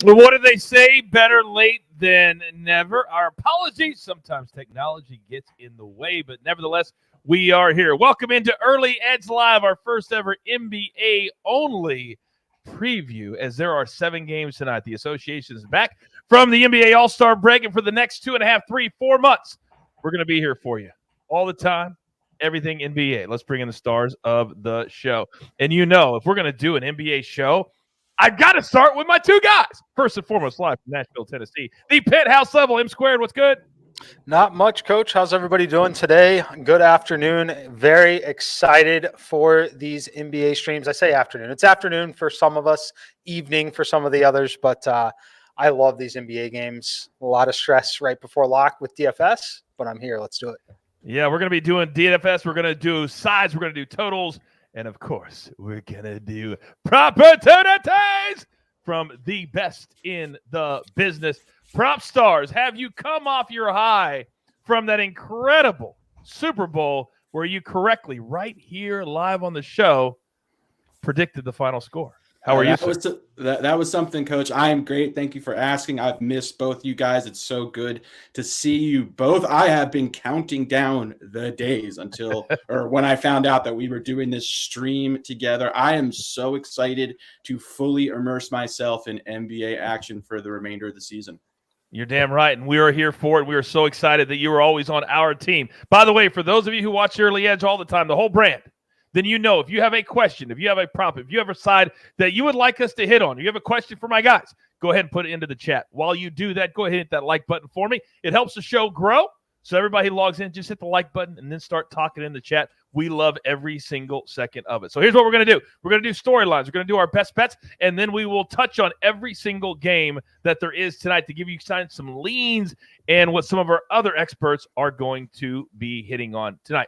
Well, what do they say? Better late than never. Our apologies. Sometimes technology gets in the way, but nevertheless, we are here. Welcome into Early Edge Live, our first ever NBA only preview, as there are 7 games tonight. The association is back from the NBA All-Star break, and for the next 2.5, 3, 4 months, we're going to be here for you all the time. Everything NBA. Let's bring in the stars of the show. And if we're going to do an NBA show, I've got to start with my 2 guys. First and foremost, live from Nashville, Tennessee, the Penthouse level, M Squared. What's good? Not much, Coach. How's everybody doing today? Good afternoon. Very excited for these NBA streams. I say afternoon. It's afternoon for some of us, evening for some of the others, but I love these NBA games. A lot of stress right before lock with DFS, but I'm here. Let's do it. Yeah, we're going to be doing DFS. We're going to do sides. We're going to do totals. And, of course, we're going to do opportunities from the best in the business. PropStarz, have you come off your high from that incredible Super Bowl where you correctly, right here live on the show, predicted the final score? How are you? That was something, Coach. I am great. Thank you for asking. I've missed both you guys. It's so good to see you both. I have been counting down the days until or when I found out that we were doing this stream together. I am so excited to fully immerse myself in NBA action for the remainder of the season. You're damn right, and we are here for it. We are so excited that you are always on our team. By the way, for those of you who watch Early Edge all the time, the whole brand, then if you have a question, if you have a prop, if you have a side that you would like us to hit on, if you have a question for my guys, go ahead and put it into the chat. While you do that, go ahead and hit that like button for me. It helps the show grow. So everybody who logs in, just hit the like button and then start talking in the chat. We love every single second of it. So here's what we're going to do. We're going to do storylines. We're going to do our best bets, and then we will touch on every single game that there is tonight to give you some leans and what some of our other experts are going to be hitting on tonight.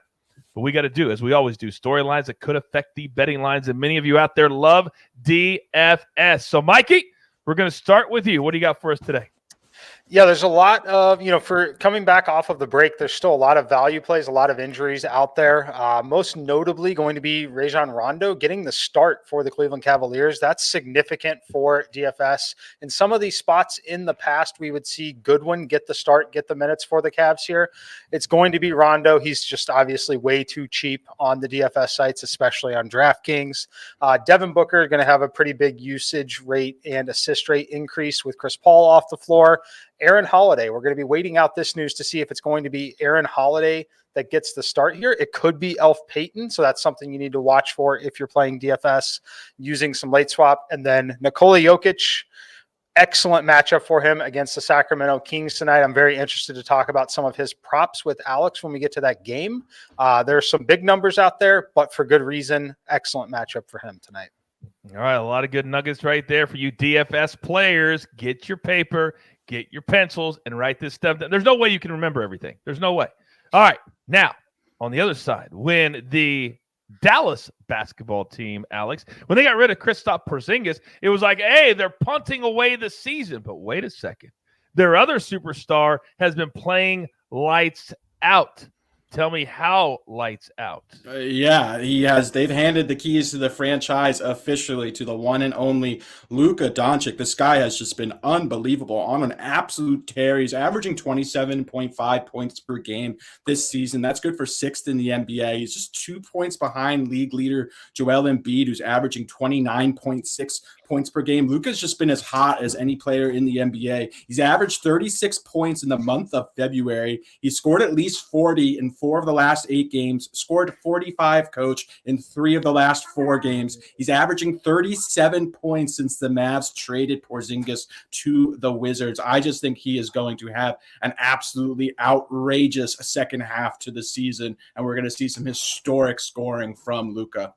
But we got to do, as we always do, storylines that could affect the betting lines, and many of you out there love DFS. So, Mikey, we're going to start with you. What do you got for us today? Yeah, there's a lot of, for coming back off of the break, there's still a lot of value plays, a lot of injuries out there. Most notably going to be Rajon Rondo getting the start for the Cleveland Cavaliers. That's significant for DFS. In some of these spots in the past, we would see Goodwin get the start, get the minutes for the Cavs here. It's going to be Rondo. He's just obviously way too cheap on the DFS sites, especially on DraftKings. Devin Booker going to have a pretty big usage rate and assist rate increase with Chris Paul off the floor. Aaron Holiday, we're going to be waiting out this news to see if it's going to be Aaron Holiday that gets the start here. It could be Elf Payton, so that's something you need to watch for if you're playing DFS using some late swap. And then Nikola Jokic, excellent matchup for him against the Sacramento Kings tonight. I'm very interested to talk about some of his props with Alex when we get to that game. There's some big numbers out there, but for good reason. Excellent matchup for him tonight. All right, a lot of good nuggets right there for you DFS players. Get your paper, get your pencils, and write this stuff down. There's no way you can remember everything. There's no way. All right, now, on the other side, when the Dallas basketball team, Alex, when they got rid of Kristaps Porzingis, it was like, hey, they're punting away the season. But wait a second. Their other superstar has been playing lights out. Tell me how lights out. Yeah, he has. They've handed the keys to the franchise officially to the one and only Luka Doncic. This guy has just been unbelievable on an absolute tear. He's averaging 27.5 points per game this season. That's good for 6th in the NBA. He's just 2 points behind league leader Joel Embiid, who's averaging 29.6 points per game. Luka's just been as hot as any player in the NBA. He's averaged 36 points in the month of February. He scored at least 40 in 4 of the last 8 games, scored 45, coach, in 3 of the last 4 games. He's averaging 37 points since the Mavs traded Porzingis to the Wizards. I just think he is going to have an absolutely outrageous second half to the season, and we're going to see some historic scoring from Luka.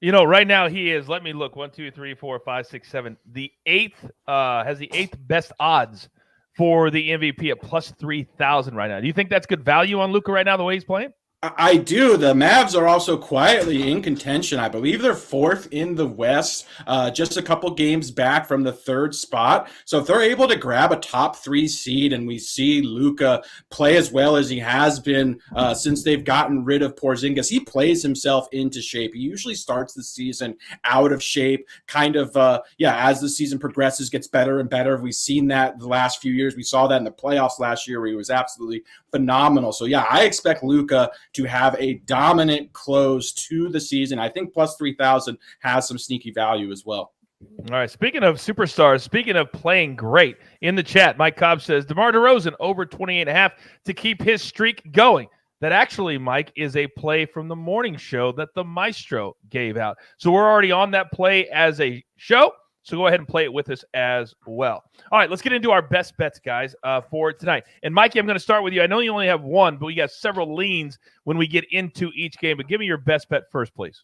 Right now he is, let me look, 1, 2, 3, 4, 5, 6, 7. The 8th has the 8th best odds for the MVP at plus 3,000 right now. Do you think that's good value on Luka right now, the way he's playing? I do. The Mavs are also quietly in contention. I believe they're fourth in the West, just a couple games back from the third spot. So if they're able to grab a top 3 seed and we see Luka play as well as he has been since they've gotten rid of Porzingis, he plays himself into shape. He usually starts the season out of shape, kind of, as the season progresses, gets better and better. We've seen that the last few years. We saw that in the playoffs last year where he was absolutely phenomenal. So, I expect Luka to have a dominant close to the season. I think plus 3,000 has some sneaky value as well. All right. Speaking of superstars, speaking of playing great, in the chat, Mike Cobb says DeMar DeRozan over 28.5 to keep his streak going. That actually, Mike, is a play from the morning show that the Maestro gave out. So we're already on that play as a show. So go ahead and play it with us as well. All right, let's get into our best bets, guys, for tonight. And, Mikey, I'm going to start with you. I know you only have one, but we got several leans when we get into each game. But give me your best bet first, please.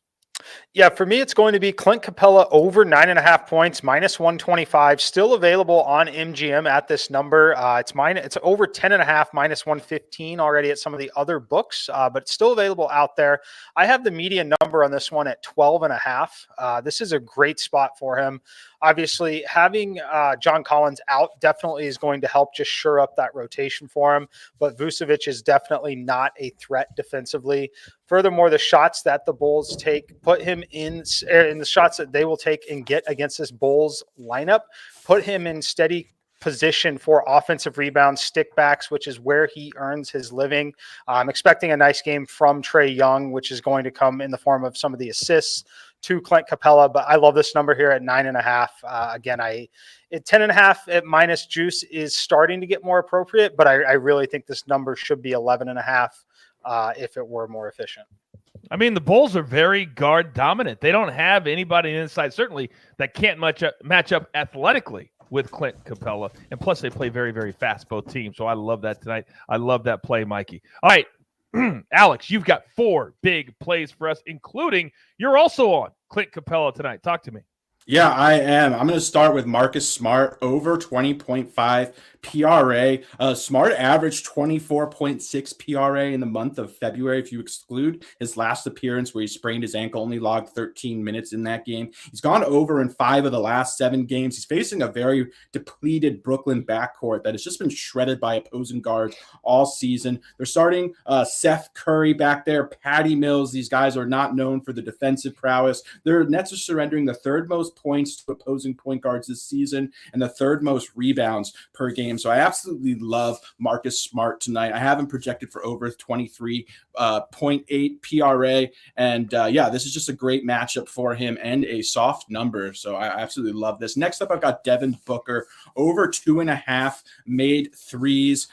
Yeah, for me, it's going to be Clint Capella over 9.5 points, minus 125. Still available on MGM at this number. It's over 10.5, minus 115 already at some of the other books, but still available out there. I have the median number on this one at 12.5. This is a great spot for him. Obviously, having John Collins out definitely is going to help just shore up that rotation for him. But Vucevic is definitely not a threat defensively. Furthermore, the shots that the Bulls take put him in the shots that they will take and get against this Bulls lineup, put him in steady position for offensive rebounds, stickbacks, which is where he earns his living. I'm expecting a nice game from Trae Young, which is going to come in the form of some of the assists to Clint Capella, but I love this number here at 9.5. Again, at 10.5 at minus juice is starting to get more appropriate, but I really think this number should be 11.5 if it were more efficient. I mean, the Bulls are very guard dominant. They don't have anybody inside, certainly, that can't match up athletically with Clint Capella. And plus, they play very, very fast, both teams. So I love that tonight. I love that play, Mikey. All right. Alex, you've got 4 big plays for us, including you're also on Clint Capella tonight. Talk to me. Yeah, I am. I'm going to start with Marcus Smart over 20.5 PRA. Smart averaged 24.6 PRA in the month of February. If you exclude his last appearance where he sprained his ankle, only logged 13 minutes in that game. He's gone over in 5 of the last 7 games. He's facing a very depleted Brooklyn backcourt that has just been shredded by opposing guards all season. They're starting Seth Curry back there, Patty Mills. These guys are not known for the defensive prowess. Their Nets are surrendering the 3rd most points to opposing point guards this season and the 3rd most rebounds per game. So I absolutely love Marcus Smart tonight. I have him projected for over 23.8 PRA. And this is just a great matchup for him and a soft number. So I absolutely love this. Next up, I've got Devin Booker over 2.5 made threes.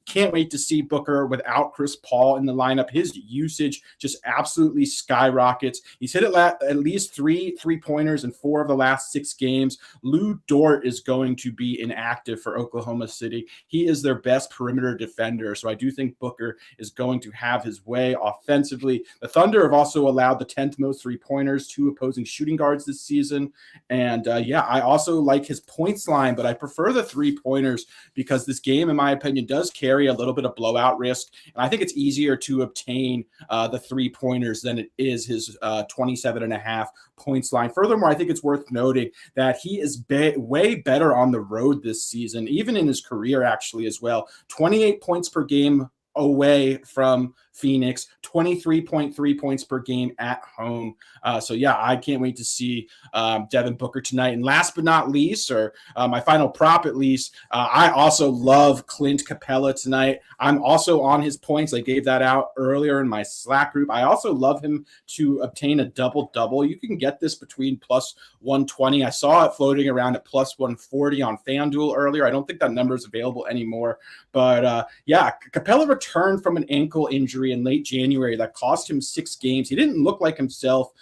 Can't wait to see Booker without Chris Paul in the lineup. His usage just absolutely skyrockets. He's hit at least 3 3-pointers in 4 of the last 6 games. Lou Dort is going to be inactive for Oklahoma City. He is their best perimeter defender, so I do think Booker is going to have his way offensively. The Thunder have also allowed the 10th most 3-pointers to opposing shooting guards this season. And I also like his points line, but I prefer the 3-pointers because this game, in my opinion, does carry a little bit of blowout risk. And I think it's easier to obtain the 3-pointers than it is his 27.5 points line. Furthermore, I think it's worth noting that he is way better on the road this season, even in his career actually as well. 28 points per game away from Phoenix, 23.3 points per game at home. I can't wait to see Devin Booker tonight. And last but not least, or my final prop at least, I also love Clint Capella tonight. I'm also on his points. I gave that out earlier in my Slack group. I also love him to obtain a double-double. You can get this between plus 120. I saw it floating around at plus 140 on FanDuel earlier. I don't think that number is available anymore. But Capella returned from an ankle injury in late January that cost him 6 games. He didn't look like himself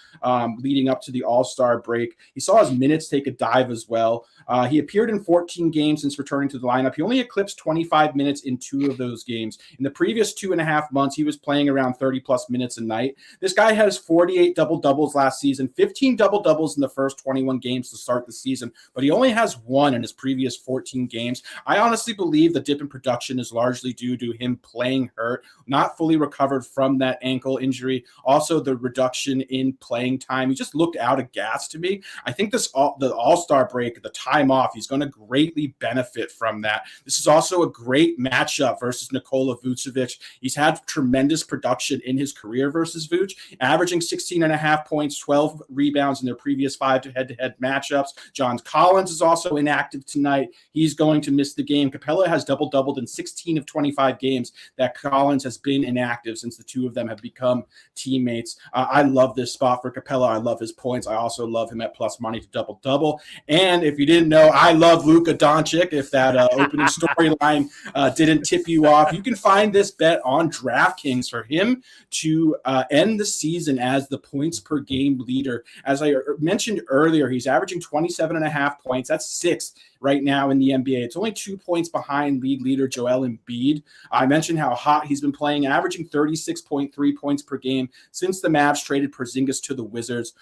leading up to the All-Star break. He saw his minutes take a dive as well. He appeared in 14 games since returning to the lineup. He only eclipsed 25 minutes in 2 of those games. In the previous 2.5 months, he was playing around 30-plus minutes a night. This guy has 48 double-doubles last season, 15 double-doubles in the first 21 games to start the season, but he only has 1 in his previous 14 games. I honestly believe the dip in production is largely due to him playing hurt, not fully recovered from that ankle injury. Also, the reduction in playing time. He just looked out of gas to me. I think the All-Star break, the time off, he's going to greatly benefit from that. This is also a great matchup versus Nikola Vucevic. He's had tremendous production in his career versus Vuce, averaging 16.5 points, 12 rebounds in their previous 5 head-to-head matchups. John Collins is also inactive tonight. He's going to miss the game. Capella has doubled in 16 of 25 games that Collins has been inactive since the two of them have become teammates. I love this spot for Capella. I love his points. I also love him at plus money to double-double. And if you didn't know, I love Luka Doncic. If that opening storyline didn't tip you off, you can find this bet on DraftKings for him to end the season as the points per game leader. As I mentioned earlier, he's averaging 27.5 points. That's 6th right now in the NBA. It's only 2 points behind league leader Joel Embiid. I mentioned how hot he's been playing, averaging 36.3 points per game since the Mavs traded Porzingis to the Wizards.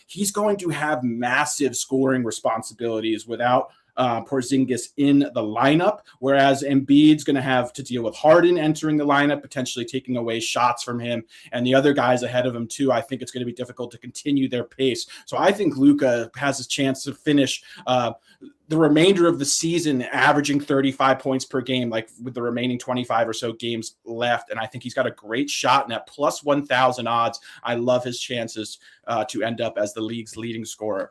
He's going to have massive scoring responsibilities without Porzingis in the lineup, whereas Embiid's going to have to deal with Harden entering the lineup, potentially taking away shots from him, and the other guys ahead of him too. I think it's going to be difficult to continue their pace. So I think Luka has a chance to finish the remainder of the season averaging 35 points per game, like with the remaining 25 or so games left. And I think he's got a great shot in at plus 1,000 odds. I love his chances to end up as the league's leading scorer.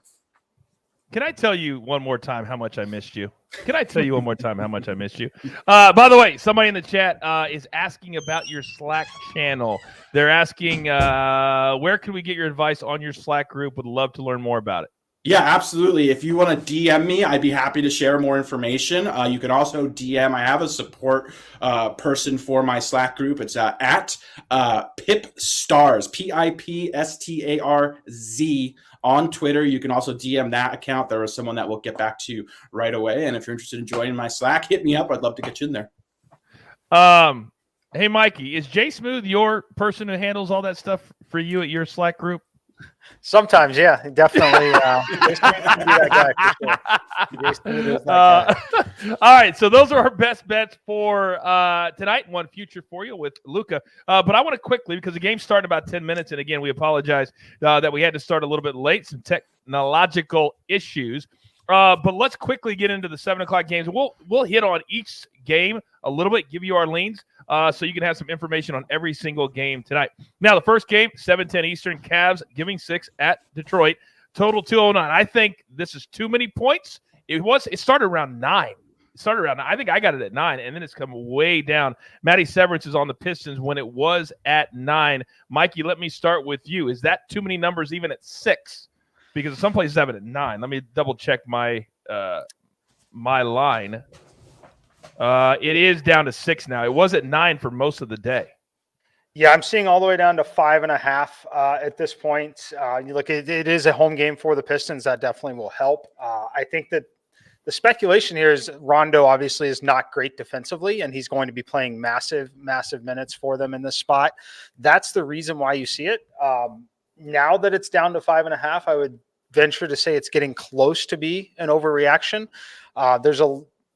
Can I tell you one more time how much I missed you? Can I tell you one more time how much I missed you? By the way, somebody in the chat is asking about your Slack channel. They're asking, where can we get your advice on your Slack group? Would love to learn more about it. Yeah, absolutely. If you want to DM me, I'd be happy to share more information. You can also DM. I have a support person for my Slack group. It's at PipStarz, PIPSTARZ on Twitter. You can also DM that account. There is someone that will get back to you right away. And if you're interested in joining my Slack, hit me up. I'd love to get you in there. Hey, Mikey, is Jay Smooth your person who handles all that stuff for you at your Slack group? Sometimes, yeah, definitely. All right, so those are our best bets for tonight and one future for you with Luka. But I want to quickly, because the game started about 10 minutes, and again, we apologize that we had to start a little bit late, some technological issues. But let's quickly get into the 7 o'clock games. We'll hit on each game a little bit, give you our leans, so you can have some information on every single game tonight. Now, the first game, 7:10 Eastern, Cavs giving 6 at Detroit. Total 209. I think this is too many points. It started around 9. I think I got it at 9, and then it's come way down. Matty Severance is on the Pistons when it was at 9. Mikey, let me start with you. Is that too many numbers even at 6? Because some places have it at 9. Let me double check my line. It is down to 6 now. It was at 9 for most of the day. Yeah, I'm seeing all the way down to 5.5 at this point. You look, it is a home game for the Pistons. That definitely will help. I think that the speculation here is Rondo obviously is not great defensively, and he's going to be playing massive minutes for them in this spot. That's the reason why you see it. Now that it's down to 5.5, I would venture to say it's getting close to be an overreaction.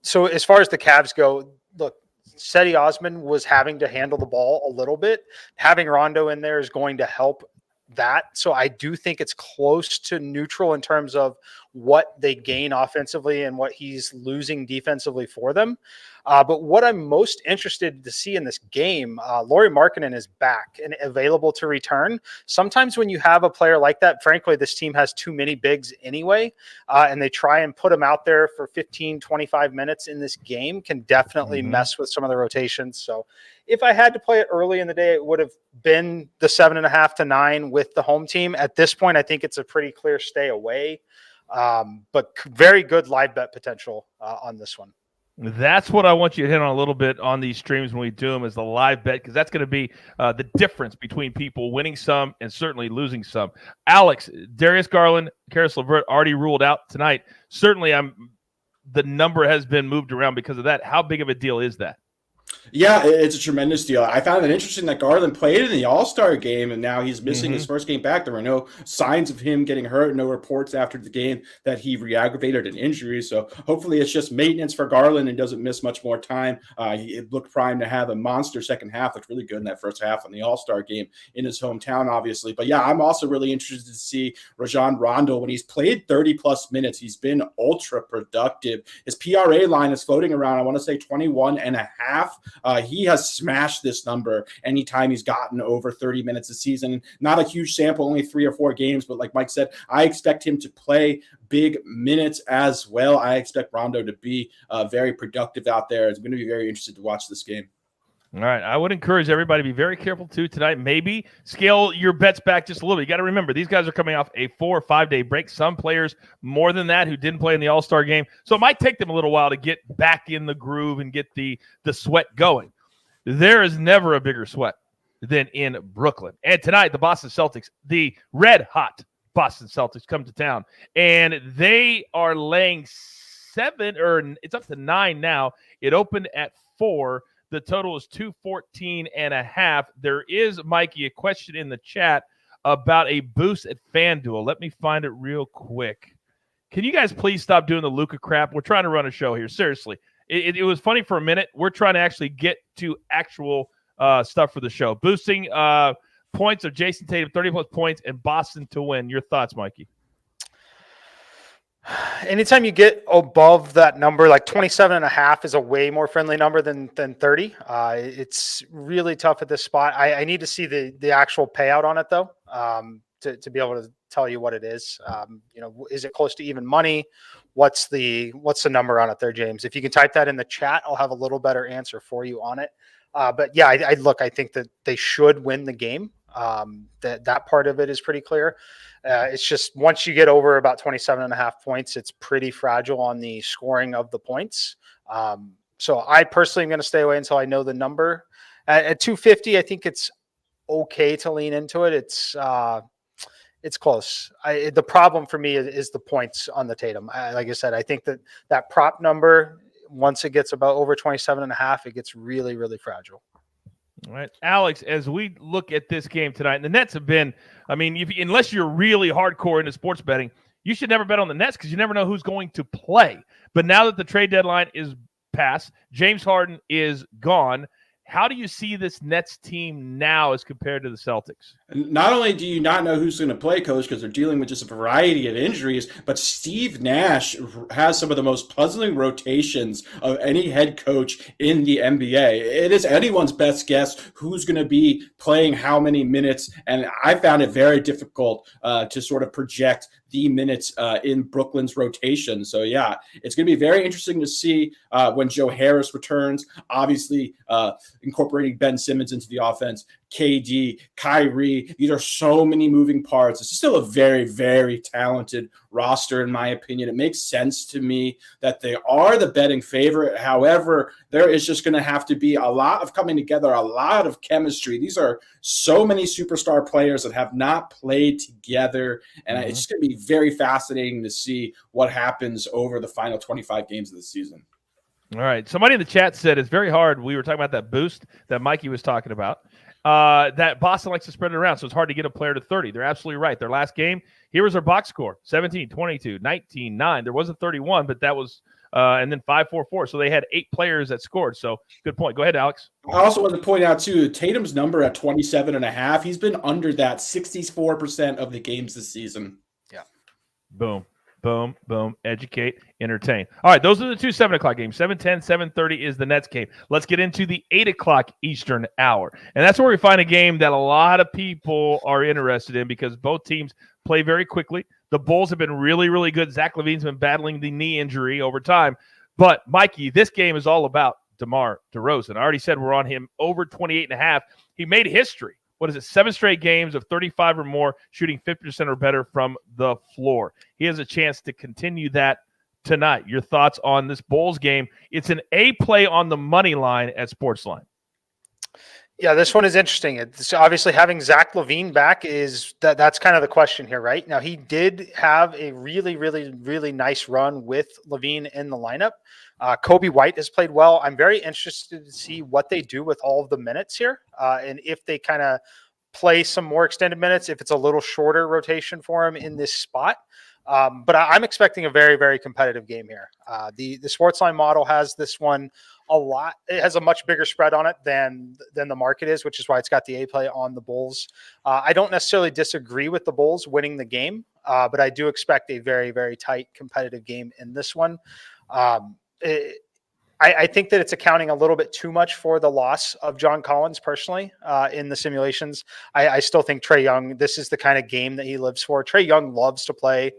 So as far as the Cavs go, look, Cedi Osman was having to handle the ball a little bit. Having Rondo in there is going to help that. So I do think it's close to neutral in terms of what they gain offensively and what he's losing defensively for them. But what I'm most interested to see in this game, Lauri Markkanen is back and available to return. Sometimes when you have a player like that, frankly, this team has too many bigs anyway, and they try and put him out there for 15, 25 minutes in this game can definitely mess with some of the rotations. So if I had to play it early in the day, it would have been the 7.5 to 9 with the home team. At this point, I think it's a pretty clear stay away. But very good live bet potential on this one. That's what I want you to hit on a little bit on these streams when we do them, is the live bet, because that's going to be the difference between people winning some and certainly losing some. Alex, Darius Garland, Karis LeVert already ruled out tonight. Certainly the number has been moved around because of that. How big of a deal is that? Yeah, it's a tremendous deal. I found it interesting that Garland played in the All-Star game, and now he's missing his first game back. There were no signs of him getting hurt, no reports after the game that he re-aggravated an injury. So hopefully it's just maintenance for Garland and doesn't miss much more time. It looked primed to have a monster second half. Looked really good in that first half in the All-Star game in his hometown, obviously. But yeah, I'm also really interested to see Rajon Rondo. When he's played 30-plus minutes, he's been ultra productive. His PRA line is floating around, I want to say 21.5. He has smashed this number anytime he's gotten over 30 minutes a season. Not a huge sample, only 3 or 4 games, but like Mike said, I expect him to play big minutes as well. I expect Rondo to be very productive out there. It's going to be very interesting to watch this game. All right. I would encourage everybody to be very careful, too, tonight. Maybe scale your bets back just a little bit. You got to remember, these guys are coming off a 4 or 5 day break. Some players more than that who didn't play in the All-Star game. So it might take them a little while to get back in the groove and get the sweat going. There is never a bigger sweat than in Brooklyn. And tonight, the Boston Celtics, the red-hot Boston Celtics, come to town. And they are laying 7, or it's up to 9 now. It opened at 4. The total is 214.5. There is, Mikey, a question in the chat about a boost at FanDuel. Let me find it real quick. Can you guys please stop doing the Luka crap? We're trying to run a show here. Seriously. It was funny for a minute. We're trying to actually get to actual stuff for the show. Boosting points of Jason Tatum, 30-plus points, and Boston to win. Your thoughts, Mikey? Anytime you get above that number, like 27.5 is a way more friendly number than 30. It's really tough at this spot. I need to see the actual payout on it, though, to be able to tell you what it is. Is it close to even money? What's the number on it there, James? If you can type that in the chat, I'll have a little better answer for you on it. But yeah, I think that they should win the game. That part of it is pretty clear. It's just once you get over about 27.5 points, it's pretty fragile on the scoring of the points. So I personally am going to stay away until I know the number. At 250, I think it's okay to lean into it. It's close. The problem for me is the points on the Tatum. Like I said, I think that prop number, once it gets about over 27.5, it gets really, really fragile. All right, Alex, as we look at this game tonight, and the Nets have been, unless you're really hardcore into sports betting, you should never bet on the Nets because you never know who's going to play. But now that the trade deadline is passed, James Harden is gone. How do you see this Nets team now as compared to the Celtics? Not only do you not know who's going to play, Coach, because they're dealing with just a variety of injuries, but Steve Nash has some of the most puzzling rotations of any head coach in the NBA. It is anyone's best guess who's going to be playing how many minutes, and I found it very difficult to sort of project the minutes in Brooklyn's rotation. So, yeah, it's going to be very interesting to see when Joe Harris returns, obviously incorporating Ben Simmons into the offense, KD, Kyrie. These are so many moving parts. It's still a very, very talented roster, in my opinion. It makes sense to me that they are the betting favorite. However, there is just going to have to be a lot of coming together, a lot of chemistry. These are so many superstar players that have not played together, and it's just going to be very fascinating to see what happens over the final 25 games of the season. All right. Somebody in the chat said it's very hard. We were talking about that boost that Mikey was talking about. That Boston likes to spread it around, so it's hard to get a player to 30. They're absolutely right. Their last game, here was their box score, 17, 22, 19, 9. There was a 31, but that was and then 5-4-4. So they had 8 players that scored. So good point. Go ahead, Alex. I also want to point out, too, Tatum's number at 27.5, he's been under that 64% of the games this season. Yeah. Boom. Boom, boom, educate, entertain. All right, those are the 2 7 o'clock games. 7:10, 7:30 is the Nets game. Let's get into the 8 o'clock Eastern hour. And that's where we find a game that a lot of people are interested in because both teams play very quickly. The Bulls have been really, really good. Zach LaVine's been battling the knee injury over time. But, Mikey, this game is all about DeMar DeRozan. I already said we're on him over 28.5. He made history. 7 straight games of 35 or more, shooting 50% or better from the floor. He has a chance to continue that tonight. Your thoughts on this Bulls game? It's an A play on the money line at SportsLine. Yeah, this one is interesting. It's obviously having Zach LaVine back that's kind of the question here, right? Now, he did have a really, really, really nice run with LaVine in the lineup. Kobe White has played well. I'm very interested to see what they do with all of the minutes here, and if they kind of play some more extended minutes, if it's a little shorter rotation for him in this spot. But I'm expecting a very, very competitive game here. The SportsLine model has this one a lot. It has a much bigger spread on it than the market is, which is why it's got the A play on the Bulls. I don't necessarily disagree with the Bulls winning the game, but I do expect a very, very tight competitive game in this one. I think that it's accounting a little bit too much for the loss of John Collins personally in the simulations. I still think Trae Young, this is the kind of game that he lives for. Trae Young loves to play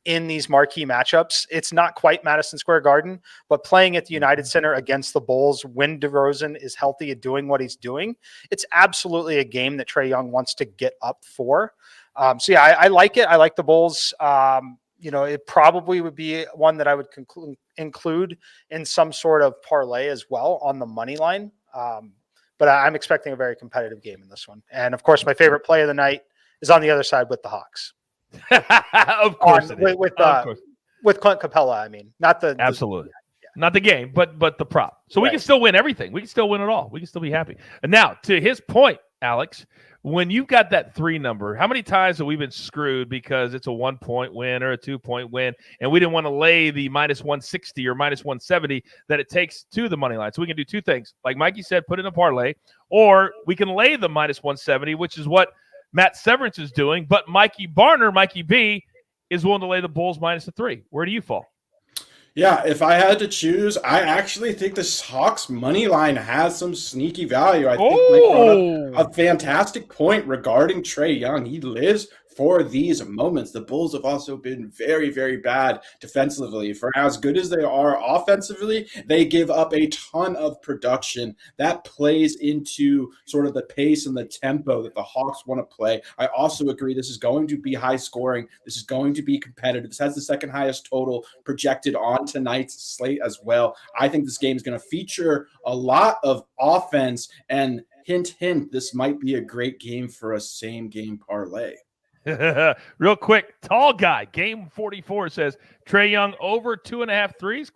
in these marquee matchups. It's not quite Madison Square Garden, but playing at the United Center against the Bulls when DeRozan is healthy and doing what he's doing, it's absolutely a game that Trae Young wants to get up for. So yeah, I like it. I like the Bulls. It probably would be one that I would include in some sort of parlay as well on the money line. But I'm expecting a very competitive game in this one. And of course, my favorite play of the night is on the other side with the Hawks. Of course, with Clint Capella. I mean, not the absolutely not the game, but the prop. So we can still win everything. We can still win it all. We can still be happy. And now, to his point, Alex, when you've got that 3 number, how many times have we been screwed because it's a 1-point win or a 2-point win, and we didn't want to lay the minus 160 or minus 170 that it takes to the money line? So we can do 2 things. Like Mikey said, put in a parlay, or we can lay the minus 170, which is what Matt Severance is doing. But Mikey B, is willing to lay the Bulls minus 3. Where do you fall? Yeah, if I had to choose, I actually think this Hawks money line has some sneaky value. I think Mike brought up a fantastic point regarding Trae Young. He lives for these moments. The Bulls have also been very, very bad defensively. For as good as they are offensively, they give up a ton of production. That plays into sort of the pace and the tempo that the Hawks want to play. I also agree this is going to be high scoring. This is going to be competitive. This has the second highest total projected on tonight's slate as well. I think this game is going to feature a lot of offense, and hint, hint, this might be a great game for a same game parlay. Real quick, tall guy, game 44 says Trae Young over 2.5 threes, ?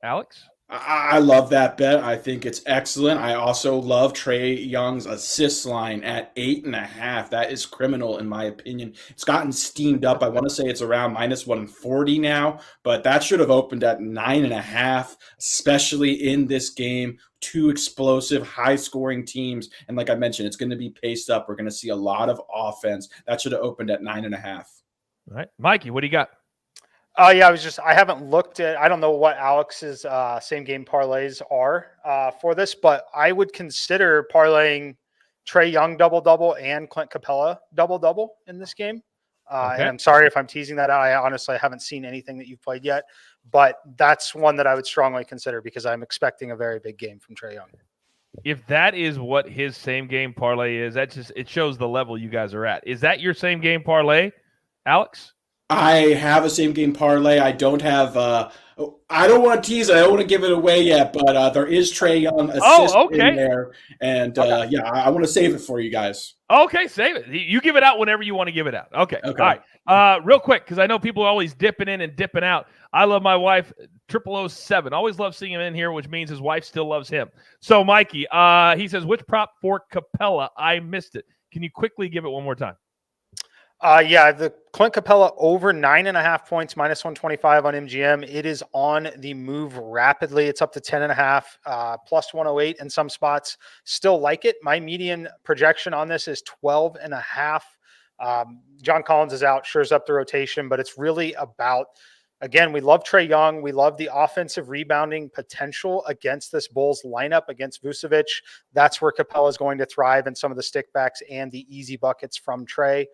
Alex? I love that bet. I think it's excellent. I also love Trae Young's assist line at 8.5. That is criminal in my opinion. It's gotten steamed up. I want to say it's around minus 140 now, but that should have opened at 9.5, especially in this game. 2 explosive, high-scoring teams. And like I mentioned, it's going to be paced up. We're going to see a lot of offense. That should have opened at 9.5. All right. Mikey, what do you got? I haven't looked at, I don't know what Alex's same game parlays are for this, but I would consider parlaying Trae Young double-double and Clint Capella double-double in this game. And I'm sorry if I'm teasing that out. I honestly haven't seen anything that you've played yet, but that's one that I would strongly consider because I'm expecting a very big game from Trae Young. If that is what his same game parlay is, it shows the level you guys are at. Is that your same game parlay, Alex? I have a same game parlay. I don't have I don't want to tease it. I don't want to give it away yet, but there is Trae Young assist in there. And I want to save it for you guys. Okay, save it. You give it out whenever you want to give it out. Okay. All right. Real quick, because I know people are always dipping in and dipping out. I love my wife, 0007. Always love seeing him in here, which means his wife still loves him. So, Mikey, he says, which prop for Capella? I missed it. Can you quickly give it one more time? The Clint Capella over 9.5 points, minus 125 on MGM. It is on the move rapidly. It's up to 10.5, plus 108 in some spots. Still like it. My median projection on this is 12.5. John Collins is out, shores up the rotation, but it's really about, again, we love Trae Young. We love the offensive rebounding potential against this Bulls lineup against Vucevic. That's where Capella is going to thrive in some of the stickbacks and the easy buckets from Trae.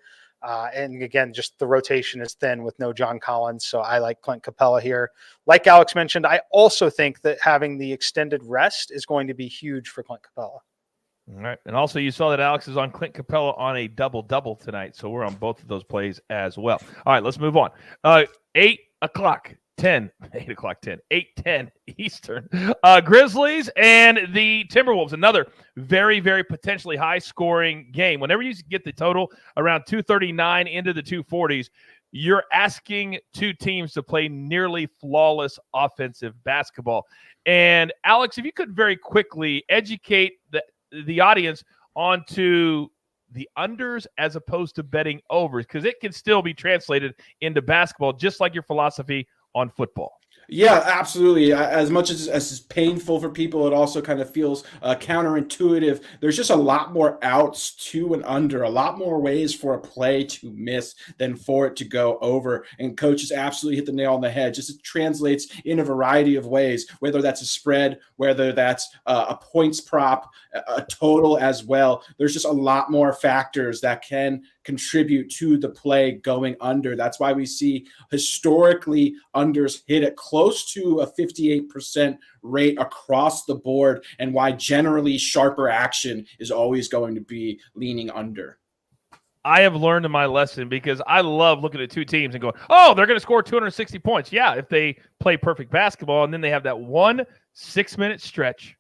And again, just the rotation is thin with no John Collins. So I like Clint Capella here. Like Alex mentioned, I also think that having the extended rest is going to be huge for Clint Capella. All right. And also you saw that Alex is on Clint Capella on a double-double tonight. So we're on both of those plays as well. All right, let's move on. 8:10 Eastern. Grizzlies and the Timberwolves. Another very, very potentially high-scoring game. Whenever you get the total around 239 into the 240s, you're asking two teams to play nearly flawless offensive basketball. And Alex, if you could very quickly educate the audience onto the unders as opposed to betting overs, because it can still be translated into basketball, just like your philosophy on football. Yeah, absolutely. As much as it's painful for people, it also kind of feels counterintuitive. There's just a lot more outs to and under, a lot more ways for a play to miss than for it to go over. And coaches absolutely hit the nail on the head. Just it translates in a variety of ways, whether that's a spread, whether that's a points prop, a total as well. There's just a lot more factors that can contribute to the play going under. That's why we see historically unders hit at close to a 58% rate across the board, and why generally sharper action is always going to be leaning under. I have learned in my lesson, because I love looking at two teams and going, oh, they're going to score 260 points. Yeah, if they play perfect basketball, and then they have that 1 6-minute stretch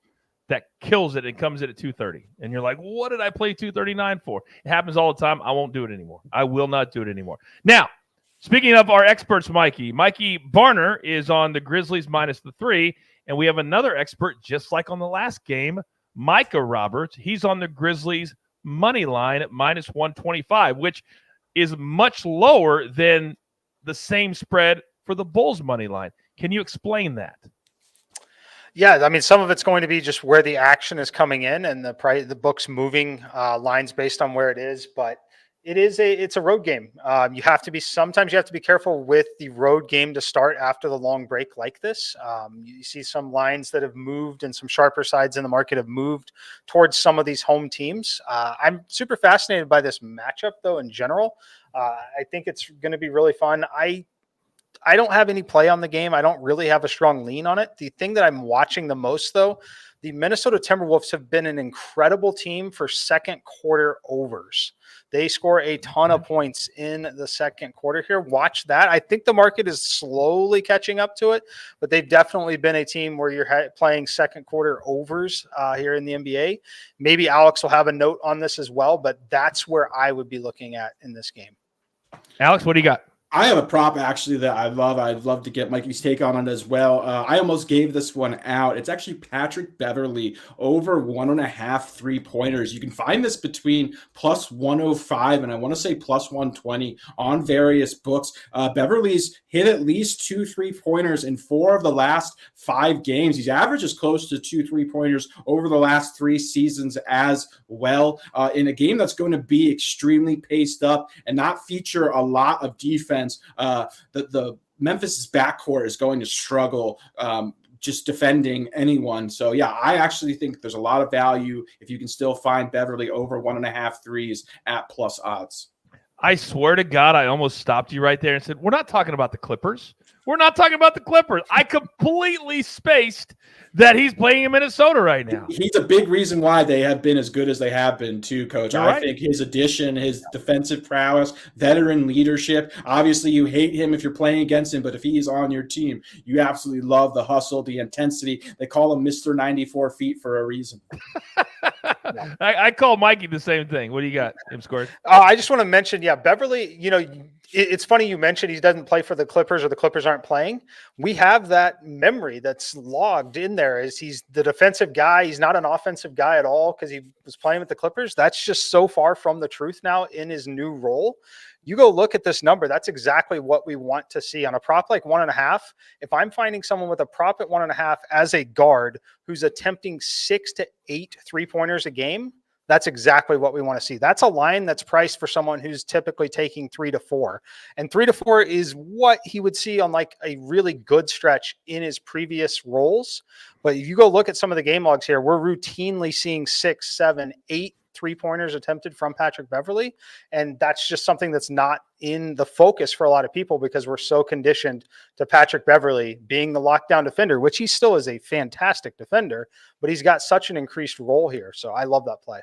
that kills it and comes in at 230. And you're like, what did I play 239 for? It happens all the time. I won't do it anymore. I will not do it anymore. Now, speaking of our experts, Mikey Barner is on the Grizzlies -3, and we have another expert, just like on the last game, Micah Roberts. He's on the Grizzlies money line at -125, which is much lower than the same spread for the Bulls money line. Can you explain that? Yeah, I mean, some of it's going to be just where the action is coming in and the book's moving lines based on where it is, but it's a road game. Sometimes you have to be careful with the road game to start after the long break like this. You see some lines that have moved, and some sharper sides in the market have moved towards some of these home teams. I'm super fascinated by this matchup, though, in general. I think it's going to be really fun. I don't have any play on the game. I don't really have a strong lean on it. The thing that I'm watching the most, though, the Minnesota Timberwolves have been an incredible team for second quarter overs. They score a ton of points in the second quarter here. Watch that. I think the market is slowly catching up to it, but they've definitely been a team where you're playing second quarter overs here in the NBA. Maybe Alex will have a note on this as well, but that's where I would be looking at in this game. Alex, what do you got? I have a prop actually that I love. I'd love to get Mikey's take on it as well. I almost gave this one out. It's actually Patrick Beverley over 1.5 3-pointers. You can find this between +105 and I want to say +120 on various books. Beverley's hit at least 2 3-pointers in 4 of the last 5 games. He's averages close to 2 3-pointers over the last 3 seasons as well. In a game that's going to be extremely paced up and not feature a lot of defense. The Memphis' backcourt is going to struggle just defending anyone. So, yeah, I actually think there's a lot of value if you can still find Beverley over 1.5 threes at plus odds. I swear to God, I almost stopped you right there and said, we're not talking about the Clippers. We're not talking about the Clippers. I completely spaced that he's playing in Minnesota right now. He's a big reason why they have been as good as they have been too, Coach. You're I right. think his addition, his defensive prowess, veteran leadership. Obviously, you hate him if you're playing against him, but if he's on your team, you absolutely love the hustle, the intensity. They call him Mr. 94 feet for a reason. I call Mikey the same thing. What do you got, M-Squared? I just want to mention, Beverley, it's funny you mentioned he doesn't play for the Clippers or the Clippers aren't playing. We have that memory that's logged in there as he's the defensive guy. He's not an offensive guy at all because he was playing with the Clippers. That's just so far from the truth now in his new role. You go look at this number. That's exactly what we want to see on a prop like 1.5. If I'm finding someone with a prop at 1.5 as a guard who's attempting 6 to 8 3-pointers a game, that's exactly what we want to see. That's a line that's priced for someone who's typically taking 3 to 4. And 3 to 4 is what he would see on like a really good stretch in his previous roles. But if you go look at some of the game logs here, we're routinely seeing 6, 7, 8 3-pointers attempted from Patrick Beverley. And that's just something that's not in the focus for a lot of people because we're so conditioned to Patrick Beverley being the lockdown defender, which he still is a fantastic defender, but he's got such an increased role here. So I love that play.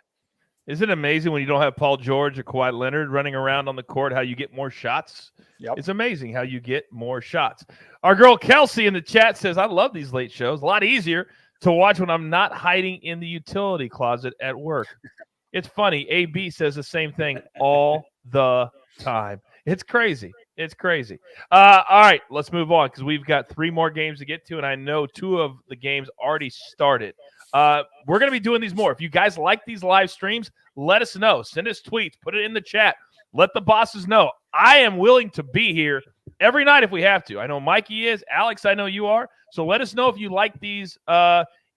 Isn't it amazing when you don't have Paul George or Kawhi Leonard running around on the court, how you get more shots? Yep. It's amazing how you get more shots. Our girl Kelsey in the chat says, I love these late shows. A lot easier to watch when I'm not hiding in the utility closet at work. It's funny. AB says the same thing all the time. It's crazy. It's crazy. All right, let's move on because we've got 3 more games to get to, and I know 2 of the games already started. We're going to be doing these more. If you guys like these live streams, let us know. Send us tweets. Put it in the chat. Let the bosses know. I am willing to be here every night if we have to. I know Mikey is. Alex, I know you are. So let us know if you like these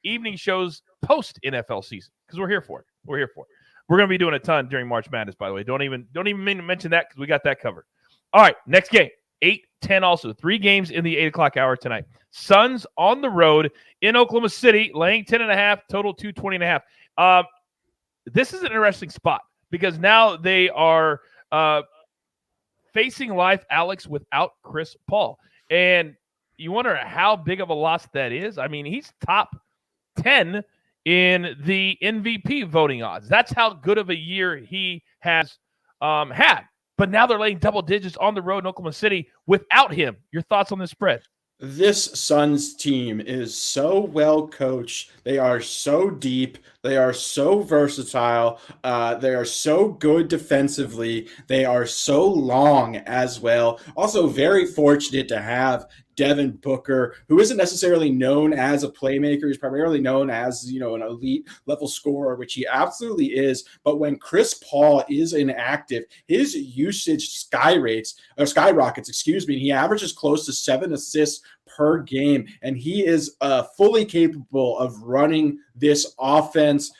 evening shows post-NFL season because we're here for it. We're here for it. We're going to be doing a ton during March Madness, by the way. Don't even mention that because we got that covered. All right, next game, 8-10 also. 3 games in the 8 o'clock hour tonight. Suns on the road in Oklahoma City, laying 10.5, total 220.5. This is an interesting spot because now they are facing life, Alex, without Chris Paul. And you wonder how big of a loss that is. I mean, he's top 10 in the MVP voting odds. That's how good of a year he has had. But now they're laying double digits on the road in Oklahoma City without him. Your thoughts on this spread? This Suns team is so well coached. They are so deep. They are so versatile. They are so good defensively. They are so long as well. Also very fortunate to have Devin Booker, who isn't necessarily known as a playmaker. He's primarily known as, an elite level scorer, which he absolutely is. But when Chris Paul is inactive, his usage skyrockets, and he averages close to 7 assists per game, and he is fully capable of running this offense.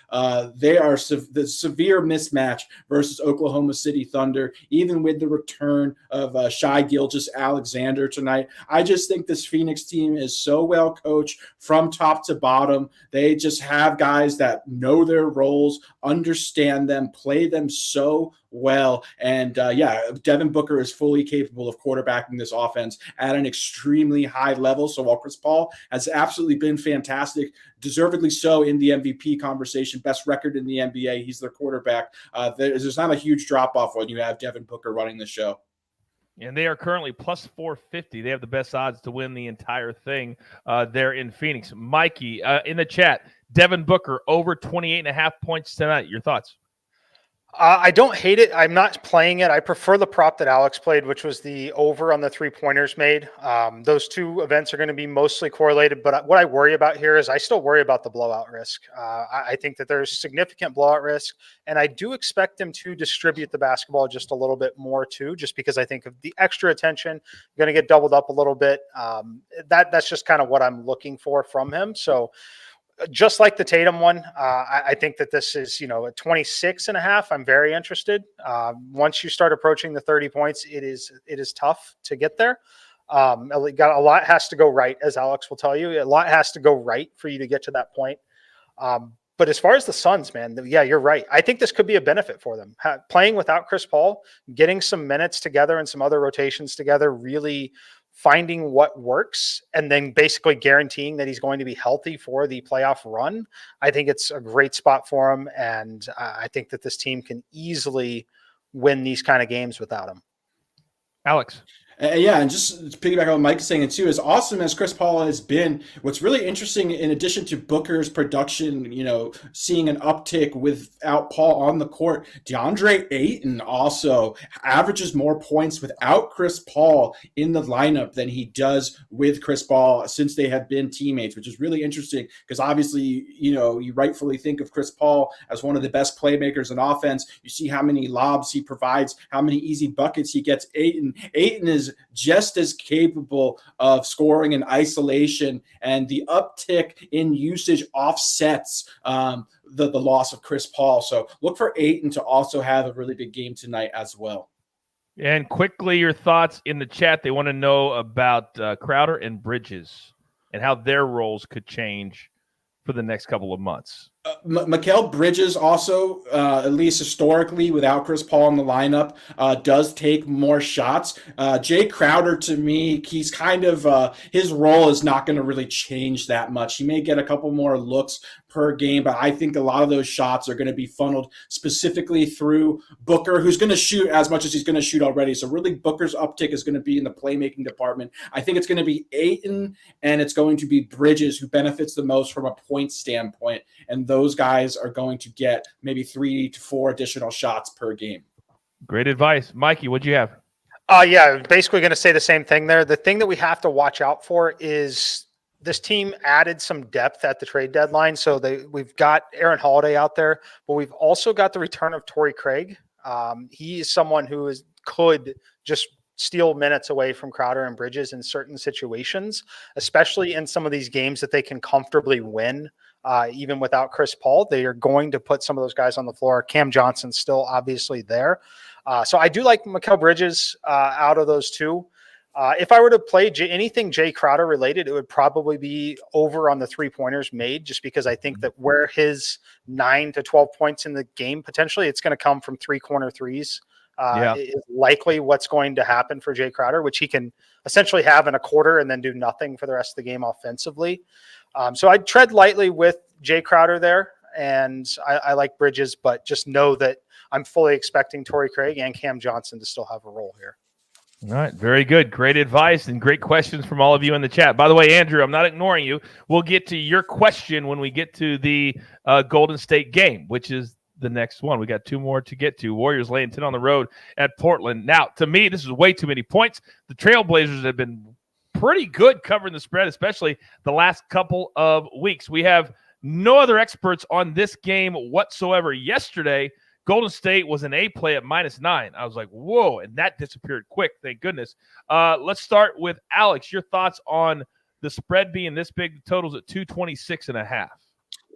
They are the severe mismatch versus Oklahoma City Thunder, even with the return of Shai Gilgeous-Alexander tonight. I just think this Phoenix team is so well coached from top to bottom. They just have guys that know their roles, understand them, play them so well. And Devin Booker is fully capable of quarterbacking this offense at an extremely high level. So while Chris Paul has absolutely been fantastic, deservedly so in the MVP conversation, best record in the NBA, he's their quarterback. There's not a huge drop-off when you have Devin Booker running the show. And they are currently plus 450. They have the best odds to win the entire thing there in Phoenix. Mikey, in the chat, Devin Booker over 28.5 points tonight. Your thoughts? I don't hate it. I'm not playing it. I prefer the prop that Alex played, which was the over on the 3-pointers made. Those 2 events are going to be mostly correlated, but what I worry about here is I still worry about the blowout risk. I think that there's significant blowout risk, and I do expect them to distribute the basketball just a little bit more too, just because I think of the extra attention, going to get doubled up a little bit. That's just kind of what I'm looking for from him. So just like the Tatum one, I think that this is, at 26.5. I'm very interested. Once you start approaching the 30 points, it is tough to get there. A lot has to go right, as Alex will tell you. A lot has to go right for you to get to that point. But as far as the Suns, man, yeah, you're right. I think this could be a benefit for them. Playing without Chris Paul, getting some minutes together and some other rotations together, really finding what works, and then basically guaranteeing that he's going to be healthy for the playoff run. I think it's a great spot for him, and I think that this team can easily win these kind of games without him. Alex? And just to piggyback on what Mike is saying too, as awesome as Chris Paul has been, what's really interesting, in addition to Booker's production, seeing an uptick without Paul on the court, DeAndre Ayton also averages more points without Chris Paul in the lineup than he does with Chris Paul since they have been teammates, which is really interesting because obviously, you rightfully think of Chris Paul as one of the best playmakers in offense. You see how many lobs he provides, how many easy buckets he gets. Ayton is just as capable of scoring in isolation, and the uptick in usage offsets the loss of Chris Paul. So look for Ayton to also have a really big game tonight as well. And quickly, your thoughts in the chat. They want to know about Crowder and Bridges and how their roles could change for the next couple of months. Mikal Bridges also, at least historically, without Chris Paul in the lineup, does take more shots. Jay Crowder, to me, he's kind of his role is not going to really change that much. He may get a couple more looks per game, but I think a lot of those shots are going to be funneled specifically through Booker, who's going to shoot as much as he's going to shoot already. So really Booker's uptick is going to be in the playmaking department. I think it's going to be Ayton and it's going to be Bridges who benefits the most from a point standpoint. And those guys are going to get maybe 3 to 4 additional shots per game. Great advice. Mikey, what'd you have? Yeah, basically going to say the same thing there. The thing that we have to watch out for is this team added some depth at the trade deadline. So we've got Aaron Holiday out there, but we've also got the return of Torrey Craig. He is someone who could just steal minutes away from Crowder and Bridges in certain situations, especially in some of these games that they can comfortably win. Even without Chris Paul, they are going to put some of those guys on the floor. Cam Johnson's still obviously there. So I do like Mikal Bridges out of those two. If I were to play anything Jay Crowder related, it would probably be over on the 3-pointers made, just because I think that where his 9 to 12 points in the game, potentially it's going to come from 3-corner threes. Is likely what's going to happen for Jay Crowder, which he can essentially have in a quarter and then do nothing for the rest of the game offensively. So I'd tread lightly with Jay Crowder there, and I like Bridges, but just know that I'm fully expecting Torrey Craig and Cam Johnson to still have a role here. All right, very good. Great advice and great questions from all of you in the chat. By the way, Andrew, I'm not ignoring you. We'll get to your question when we get to the Golden State game, which is the next one. We got 2 more to get to. Warriors laying 10 on the road at Portland. Now, to me, this is way too many points. The Trailblazers have been pretty good covering the spread, especially the last couple of weeks. We have no other experts on this game whatsoever. Yesterday, Golden State was an A play at -9. I was like, whoa, and that disappeared quick. Thank goodness. Let's start with Alex. Your thoughts on the spread being this big? The total's at 226.5.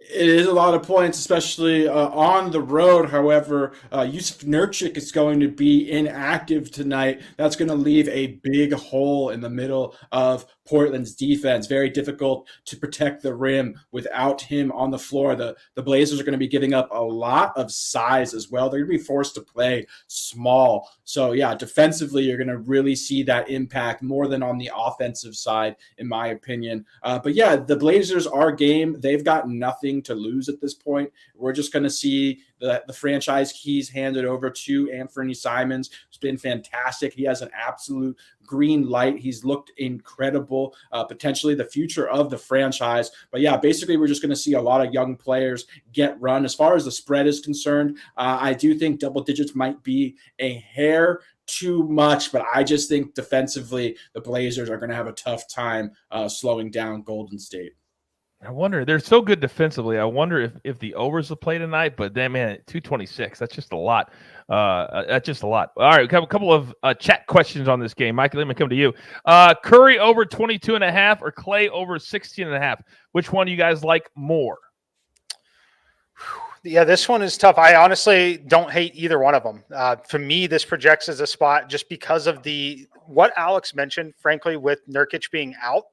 It is a lot of points, especially on the road. However, Yusuf Nurkic is going to be inactive tonight. That's going to leave a big hole in the middle of Portland's defense. Very difficult to protect the rim without him on the floor. The Blazers are going to be giving up a lot of size as well. They're going to be forced to play small. So, yeah, defensively, you're going to really see that impact more than on the offensive side, in my opinion. But, yeah, the Blazers are game. They've got nothing to lose at this point. We're just going to see the franchise keys handed over to Anthony Simons. It's been fantastic. He has an absolute green light. He's looked incredible, potentially the future of the franchise. But yeah, basically we're just going to see a lot of young players get run. As far as the spread is concerned, I do think double digits might be a hair too much, but I just think defensively the Blazers are going to have a tough time slowing down Golden State. I wonder, they're so good defensively. I wonder if the overs will play tonight, but then, man, 226, that's just a lot. That's just a lot. All right, we have a couple of chat questions on this game. Mike, let me come to you. Curry over 22.5 or Clay over 16.5? Which one do you guys like more? Yeah, this one is tough. I honestly don't hate either one of them. For me, this projects as a spot just because of what Alex mentioned, frankly, with Nurkic being out.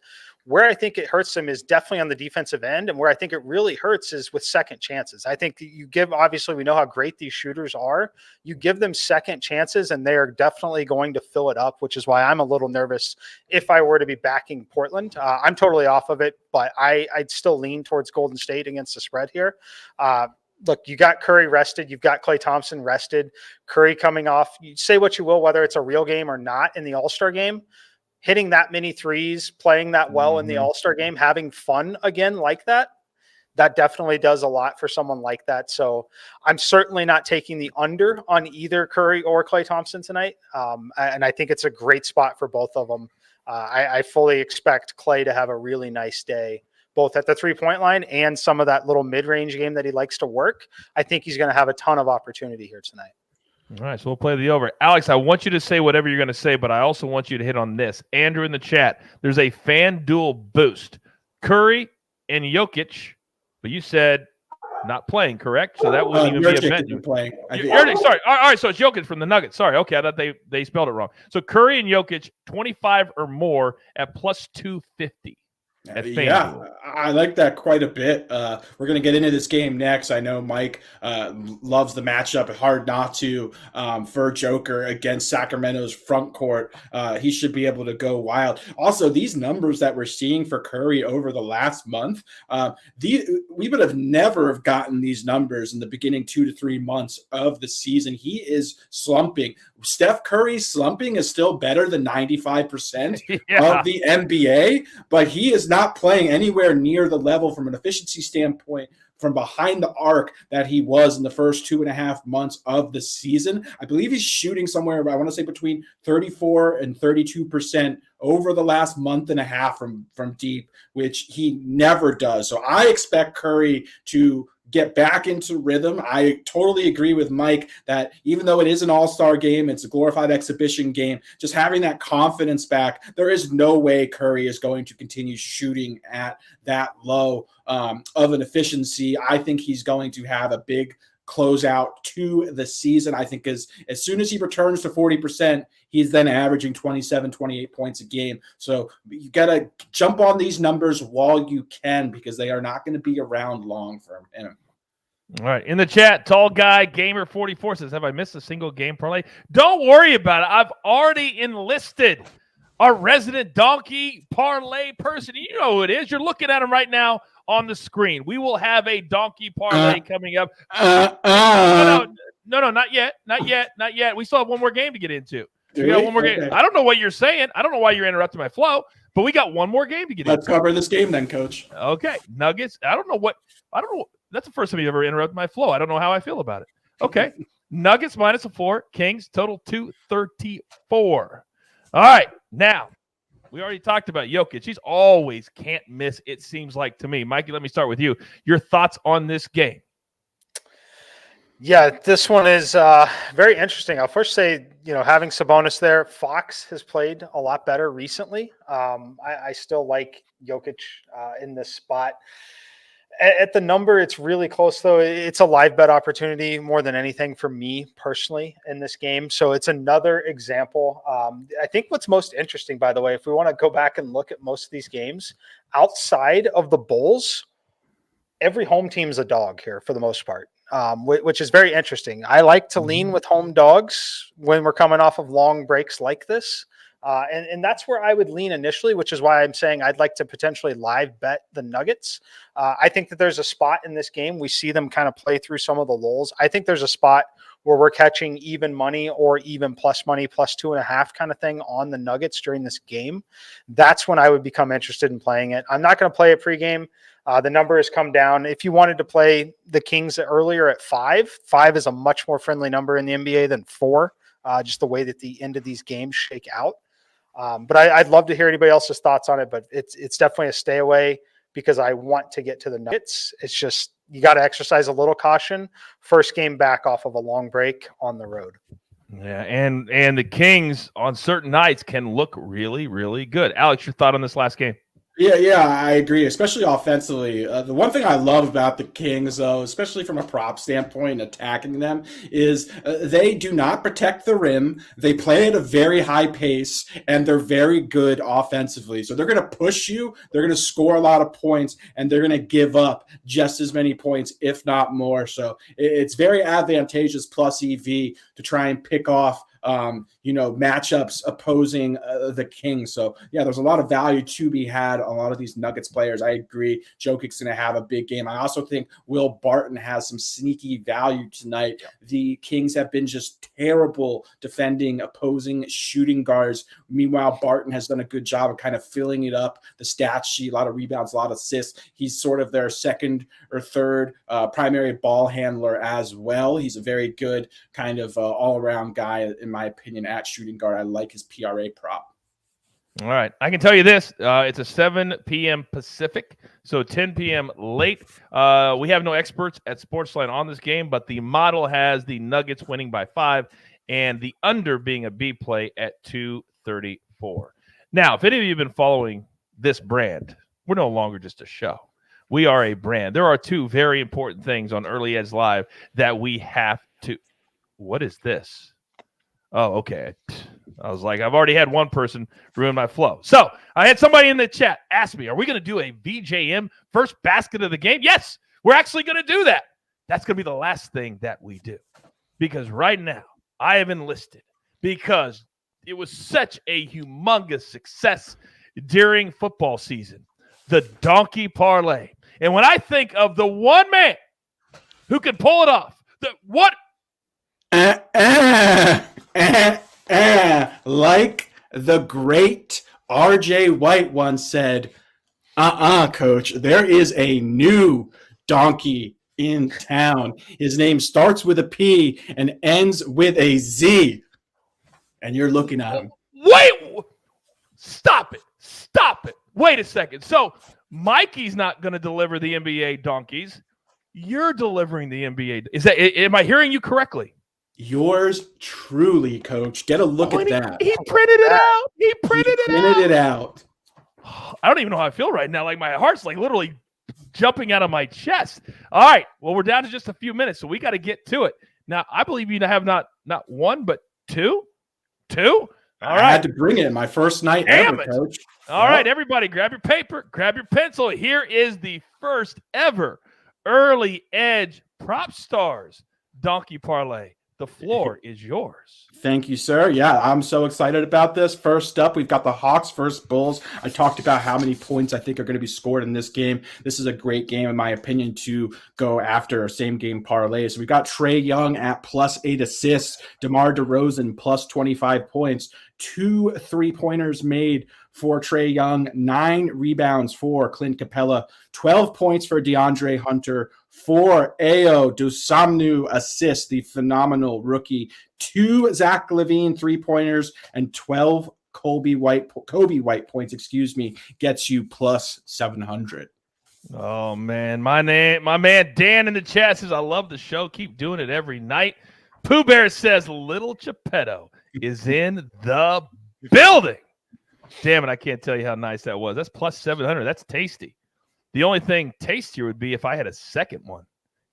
Where I think it hurts them is definitely on the defensive end, and where I think it really hurts is with second chances. I think you give, obviously we know how great these shooters are. You give them second chances, and they are definitely going to fill it up, which is why I'm a little nervous if I were to be backing Portland. I'm totally off of it, but I'd still lean towards Golden State against the spread here. Look, you got Curry rested. You've got Klay Thompson rested. Curry coming off. You say what you will, whether it's a real game or not in the All-Star game. Hitting that many threes, playing that well in the All-Star game, having fun again like that definitely does a lot for someone like that. So I'm certainly not taking the under on either Curry or Klay Thompson tonight. And I think it's a great spot for both of them. I fully expect Klay to have a really nice day, both at the 3-point line and some of that little mid-range game that he likes to work. I think he's going to have a ton of opportunity here tonight. All right, so we'll play the over. Alex, I want you to say whatever you're going to say, but I also want you to hit on this. Andrew in the chat, there's a FanDuel boost. Curry and Jokic, but you said not playing, correct? So that wouldn't even be a bet. Playing. Sorry. All right, so it's Jokic from the Nuggets. Sorry, okay, I thought they spelled it wrong. So Curry and Jokic, 25 or more at plus 250. Yeah, I like that quite a bit. We're going to get into this game next. I know Mike loves the matchup. Hard not to for Joker against Sacramento's front court. He should be able to go wild. Also, these numbers that we're seeing for Curry over the last month, we would have never have gotten these numbers in the beginning 2 to 3 months of the season. He is slumping. Steph Curry's slumping is still better than 95% of the NBA, but he is not playing anywhere near the level from an efficiency standpoint from behind the arc that he was in the first 2.5 months of the season. I believe he's shooting somewhere, I want to say between 34 and 32% over the last month and a half from deep, which he never does. So I expect Curry to get back into rhythm. I totally agree with Mike that even though it is an all-star game, it's a glorified exhibition game, just having that confidence back, there is no way Curry is going to continue shooting at that low of an efficiency. I think he's going to have a big closeout to the season. I think as soon as he returns to 40%, he's then averaging 27, 28 points a game. So you got to jump on these numbers while you can, because they are not going to be around long for him. All right. In the chat, Tall Guy Gamer44 says, have I missed a single game parlay? Don't worry about it. I've already enlisted our resident donkey parlay person. You know who it is. You're looking at him right now on the screen. We will have a donkey parlay coming up. No, not yet. Not yet. We still have one more game to get into. We got one more game. I don't know what you're saying. I don't know why you're interrupting my flow, but we got one more game to get into. Let's cover this game then, Coach. Okay. Nuggets. I don't know. That's the first time you ever interrupted my flow. I don't know how I feel about it. Okay. Nuggets -4. Kings total 234. All right. Now, we already talked about Jokic. He's always can't miss, it seems like to me. Mikey, let me start with you. Your thoughts on this game? Yeah, this one is very interesting. I'll first say, having Sabonis there, Fox has played a lot better recently. I still like Jokic in this spot. At the number, it's really close, though. It's a live bet opportunity more than anything for me personally in this game. So it's another example. I think what's most interesting, by the way, if we want to go back and look at most of these games, outside of the Bulls, every home team's a dog here for the most part, which is very interesting. I like to lean with home dogs when we're coming off of long breaks like this. And that's where I would lean initially, which is why I'm saying I'd like to potentially live bet the Nuggets. I think that there's a spot in this game. We see them kind of play through some of the lulls. I think there's a spot where we're catching even money or even plus money, +2.5 kind of thing on the Nuggets during this game. That's when I would become interested in playing it. I'm not going to play it pregame. The number has come down. If you wanted to play the Kings earlier at 5 is a much more friendly number in the NBA than 4, just the way that the end of these games shake out. But I'd love to hear anybody else's thoughts on it, but it's definitely a stay away because I want to get to the Nuggets. It's just, you got to exercise a little caution. First game back off of a long break on the road. Yeah, and the Kings on certain nights can look really, really good. Alex, your thought on this last game? Yeah, I agree, especially offensively. The one thing I love about the Kings, though, especially from a prop standpoint, attacking them, is they do not protect the rim. They play at a very high pace, and they're very good offensively. So they're going to push you, they're going to score a lot of points, and they're going to give up just as many points, if not more. So it's very advantageous plus EV to try and pick off matchups opposing the Kings. So, yeah, there's a lot of value to be had on a lot of these Nuggets players. I agree. Jokic's going to have a big game. I also think Will Barton has some sneaky value tonight. The Kings have been just terrible defending opposing shooting guards. Meanwhile, Barton has done a good job of kind of filling it up, the stat sheet, a lot of rebounds, a lot of assists. He's sort of their second or third primary ball handler as well. He's a very good kind of all-around guy, in my opinion, at shooting guard. I like his PRA prop. All right. I can tell you this. It's a 7 p.m. Pacific, so 10 p.m. late. We have no experts at SportsLine on this game, but the model has the Nuggets winning by 5 and the under being a B play at 234. Now, if any of you have been following this brand, we're no longer just a show. We are a brand. There are 2 very important things on Early Edge Live that we have to – what is this? Oh, okay. I was like, I've already had one person ruin my flow. So I had somebody in the chat ask me, are we going to do a VJM first basket of the game? Yes, we're actually going to do that. That's going to be the last thing that we do. Because right now, I have enlisted because it was such a humongous success during football season, the donkey parlay. And when I think of the one man who can pull it off, like the great RJ White once said, coach, there is a new donkey in town. His name starts with a P and ends with a Z. And you're looking at him. Wait! Stop it. Stop it. Wait a second. So Mikey's not going to deliver the NBA donkeys. You're delivering the NBA. Am I hearing you correctly? Yours truly, Coach. Get a look at that. He printed it out. He printed it out. I don't even know how I feel right now. Like my heart's like literally jumping out of my chest. All right. Well, we're down to just a few minutes, so we got to get to it. Now, I believe you have not one, but two. All right. I had to bring it my first night ever, Coach. All right, everybody, grab your paper, grab your pencil. Here is the first ever Early Edge PropStarz Donkey Parlay. The floor is yours. Thank you, sir. Yeah, I'm so excited about this. First up, we've got the Hawks versus Bulls. I talked about how many points I think are going to be scored in this game. This is a great game, in my opinion, to go after same game parlays. So we got Trae Young at +8 assists, DeMar DeRozan +25 points, 2 3-pointers made for Trae Young, 9 rebounds for Clint Capella, 12 points for DeAndre Hunter, 4 Ayo Dosunmu assists, the phenomenal rookie, 2 Zach LaVine 3-pointers, and 12 Kobe White points, gets you +700. Oh man, my man Dan in the chat says, I love the show. Keep doing it every night. Pooh Bear says Little Geppetto is in the building. Damn it, I can't tell you how nice that was. That's +700. That's tasty. The only thing tastier would be if I had a second one.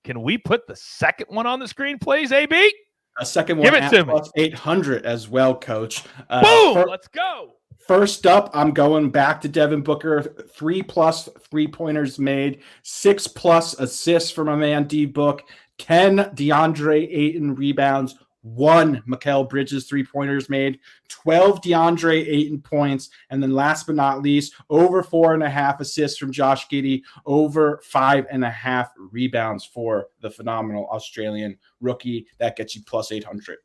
Can we put the second one on the screen, please, AB? A second one Give it to me. +800 as well, Coach. Boom! Let's go. First up, I'm going back to Devin Booker. 3+ 3-pointers made, 6+ assists for my man D-Book, 10 DeAndre Ayton rebounds, 1 Mikal Bridges 3-pointers made, 12 DeAndre Ayton points, and then last but not least, over 4.5 assists from Josh Giddey, over 5.5 rebounds for the phenomenal Australian rookie. That gets you +800.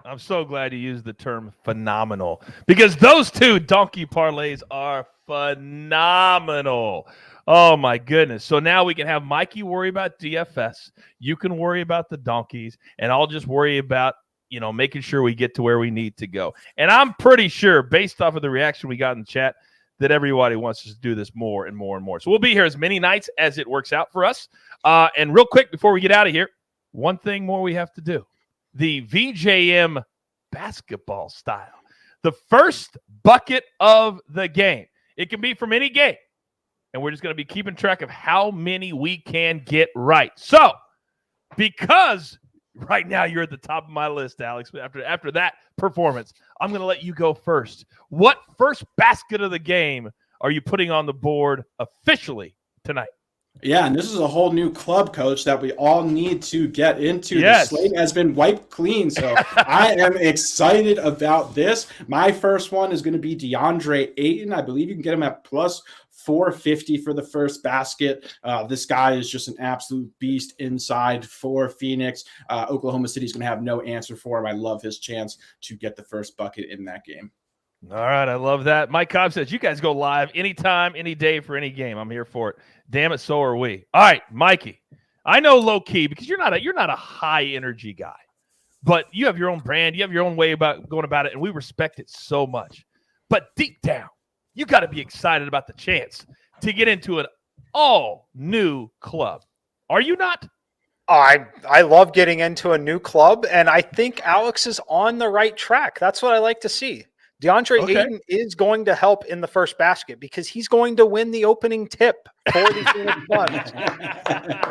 I'm so glad you used the term phenomenal because those two donkey parlays are phenomenal. Oh, my goodness. So now we can have Mikey worry about DFS. You can worry about the donkeys, and I'll just worry about, making sure we get to where we need to go. And I'm pretty sure, based off of the reaction we got in the chat, that everybody wants us to do this more and more and more. So we'll be here as many nights as it works out for us. And real quick, before we get out of here, one thing more we have to do. The VJM basketball style. The first bucket of the game. It can be from any game. And we're just going to be keeping track of how many we can get right. So, because right now you're at the top of my list, Alex, after that performance, I'm going to let you go first. What first basket of the game are you putting on the board officially tonight? Yeah, and this is a whole new club, Coach, that we all need to get into. Yes. The slate has been wiped clean, so I am excited about this. My first one is going to be DeAndre Ayton. I believe you can get him at +450 for the first basket. This guy is just an absolute beast inside for Phoenix. Oklahoma City is going to have no answer for him. I love his chance to get the first bucket in that game. All right, I love that. Mike Cobb says, you guys go live anytime, any day for any game. I'm here for it. Damn it, so are we. All right, Mikey. I know low key because you're not a high energy guy, but you have your own brand. You have your own way about going about it, and we respect it so much. But deep down, you got to be excited about the chance to get into an all-new club. Are you not? I love getting into a new club, and I think Alex is on the right track. That's what I like to see. DeAndre Ayton is going to help in the first basket because he's going to win the opening tip for the Phoenix Suns.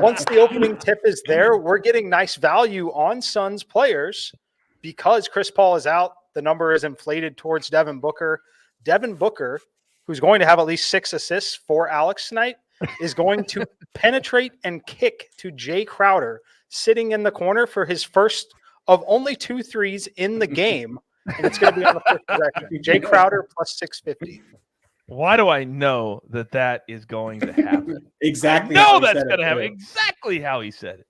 Once the opening tip is there, we're getting nice value on Suns players because Chris Paul is out. The number is inflated towards Devin Booker. Devin Booker, who's going to have at least 6 assists for Alex tonight, is going to penetrate and kick to Jay Crowder, sitting in the corner for his first of only 2 threes in the game. And it's going to be on the first direction. Jay Crowder +650. Why do I know that is going to happen? Exactly. No, that's going to happen. Exactly how he said it.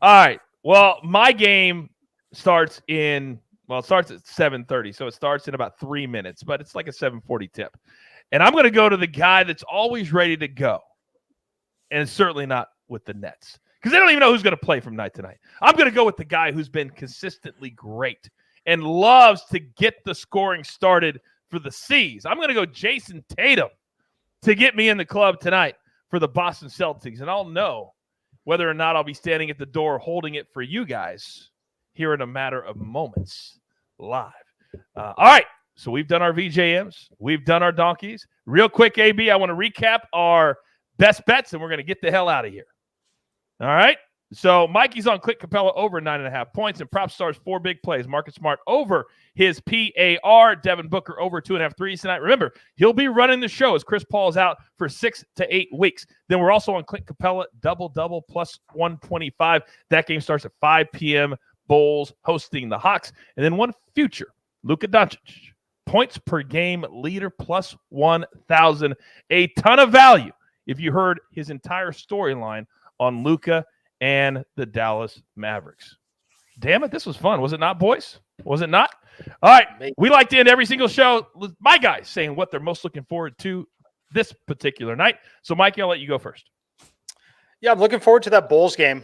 All right. Well, my game starts at 7:30, so it starts in about 3 minutes, but it's like a 7:40 tip. And I'm going to go to the guy that's always ready to go. And it's certainly not with the Nets because they don't even know who's going to play from night to night. I'm going to go with the guy who's been consistently great and loves to get the scoring started for the C's. I'm going to go Jason Tatum to get me in the club tonight for the Boston Celtics, and I'll know whether or not I'll be standing at the door holding it for you guys here in a matter of moments live. All right, so we've done our VJMs. We've done our donkeys. Real quick, AB, I want to recap our best bets, and we're going to get the hell out of here. All right, so Mikey's on Clint Capella over 9.5 points, and PropStarz 4 big plays. Marcus Smart over his PAR. Devin Booker over 2.5 threes tonight. Remember, he'll be running the show as Chris Paul is out for 6 to 8 weeks. Then we're also on Clint Capella, double-double plus 125. That game starts at 5 p.m. Bulls hosting the Hawks. And then one future, Luka Doncic, points per game leader plus 1,000. A ton of value if you heard his entire storyline on Luka and the Dallas Mavericks. Damn it, this was fun. Was it not, boys? Was it not? All right, we like to end every single show with my guys saying what they're most looking forward to this particular night. So, Mikey, I'll let you go first. Yeah, I'm looking forward to that Bulls game,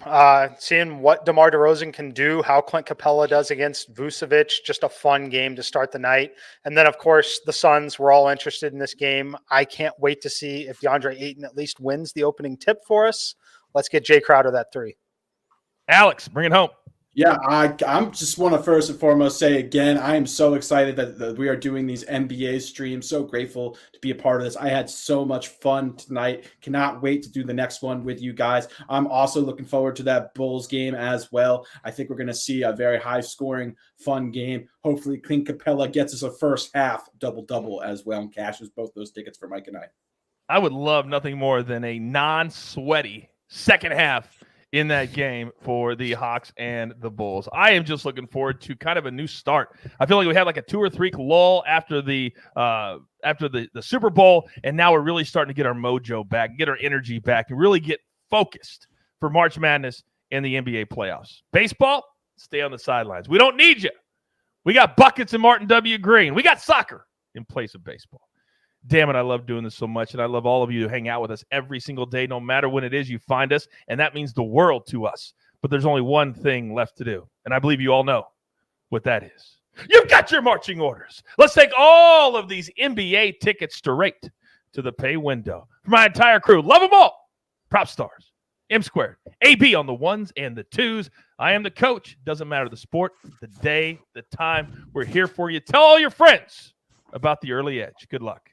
seeing what DeMar DeRozan can do, how Clint Capella does against Vucevic. Just a fun game to start the night. And then, of course, the Suns, we're all interested in this game. I can't wait to see if DeAndre Ayton at least wins the opening tip for us. Let's get Jay Crowder that 3. Alex, bring it home. Yeah, I'm just want to first and foremost say again, I am so excited that we are doing these NBA streams. So grateful to be a part of this. I had so much fun tonight. Cannot wait to do the next one with you guys. I'm also looking forward to that Bulls game as well. I think we're going to see a very high-scoring, fun game. Hopefully, Clint Capella gets us a first half double-double as well and cashes both those tickets for Mike and I would love nothing more than a non-sweaty second half in that game for the Hawks and the Bulls. I am just looking forward to kind of a new start. I feel like we had like a 2 or 3 lull after the Super Bowl, and now we're really starting to get our mojo back, get our energy back, and really get focused for March Madness and the NBA playoffs. Baseball, stay on the sidelines. We don't need you. We got buckets and Martin W. Green. We got soccer in place of baseball. Damn it, I love doing this so much, and I love all of you to hang out with us every single day, no matter when it is you find us, and that means the world to us. But there's only one thing left to do, and I believe you all know what that is. You've got your marching orders. Let's take all of these NBA tickets straight to the pay window. For my entire crew, love them all. PropStarz, M Squared, AB on the ones and the twos. I am the coach. Doesn't matter the sport, the day, the time. We're here for you. Tell all your friends about the early edge. Good luck.